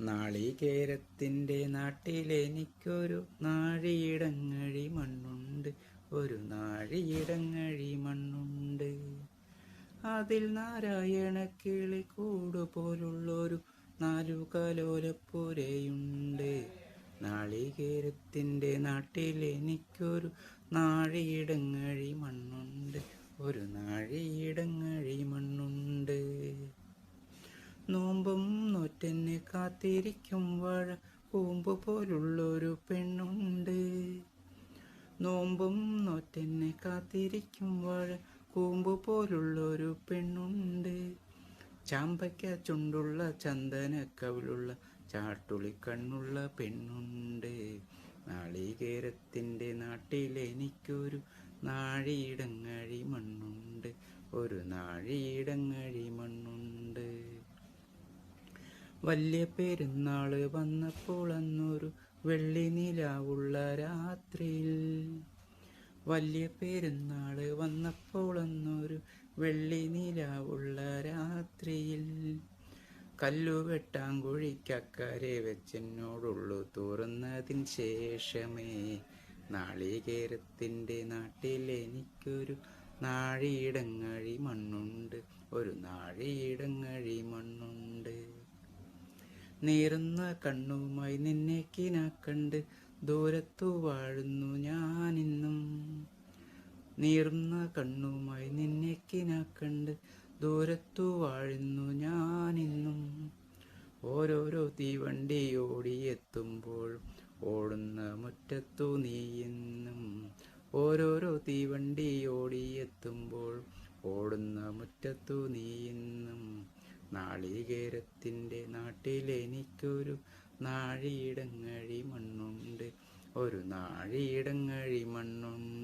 നാളികേരത്തിൻ്റെ നാട്ടിലെനിക്കൊരു നാഴിയിടങ്ങഴി മണ്ണുണ്ട്, ഒരു നാഴിയിടങ്ങഴി മണ്ണുണ്ട്. അതിൽ നാരായണ കിളിക്കൂട് പോലുള്ളൊരു 4 കലോലപ്പുരയുണ്ട്. നാളികേരത്തിൻ്റെ നാട്ടിലെനിക്കൊരു നാഴിയിടങ്ങഴി മണ്ണുണ്ട്, ഒരു നാഴിയിടങ്ങഴി മണ്ണുണ്ട്. നോമ്പും നോറ്റെന്നെ കാത്തിരിക്കും വാഴ കൂമ്പ് പോലുള്ളൊരു പെണ്ണുണ്ട്. നോമ്പും നോറ്റെന്നെ കാത്തിരിക്കും വാഴ കൂമ്പ് പോലുള്ളൊരു പെണ്ണുണ്ട്. ചാമ്പയ്ക്ക ചുണ്ടുള്ള ചന്ദനക്കവിളുള്ള ചാട്ടുളിക്കണ്ണുള്ള പെണ്ണുണ്ട്. നാളികേരത്തിൻ്റെ നാട്ടിലെനിക്കൊരു നാഴിയിടങ്ങഴി മണ്ണുണ്ട്, ഒരു നാഴിയിടങ്ങഴി മണ്ണുണ്ട്. വലിയ പെരുന്നാള് വന്നപ്പോൾ അന്നൊരു വെള്ളി നിലാവുള്ള രാത്രിയിൽ, വലിയ പെരുന്നാള് വന്നപ്പോൾ അന്നൊരു വെള്ളി നിലാവുള്ള രാത്രിയിൽ, കല്ലുവെട്ടാങ്കുഴിക്കക്കരെ വെച്ചെന്നോടുള്ളു തുറന്നതിന് ശേഷമേ നാളികേരത്തിൻ്റെ നാട്ടിലെനിക്കൊരു നാഴിയിടങ്ങഴി മണ്ണുണ്ട്, ഒരു നാഴിയിടങ്ങഴി മണ്ണുണ്ട്. നീറുന്ന കണ്ണുമായി നിന്നെ കിനാക്കണ്ട് ദൂരത്തു വാഴുന്നു ഞാനിന്നും. നീറുന്ന കണ്ണുമായി നിന്നെ കിനാക്കണ്ട് ദൂരത്തു വാഴുന്നു ഞാനിന്നും. ഓരോരോ തീവണ്ടി ഓടിയെത്തുമ്പോഴും ഓടുന്ന മുറ്റത്തു നീയെന്നും. ഓരോരോ തീവണ്ടി ഓടിയെത്തുമ്പോഴും ഓടുന്ന മുറ്റത്തു നീയെന്നും. നാളികേരത്തിൻ്റെ നാട്ടിലെനിക്കൊരു നാഴിയിടങ്ങഴി മണ്ണുണ്ട്, ഒരു നാഴിയിടങ്ങഴി മണ്ണുണ്ട്.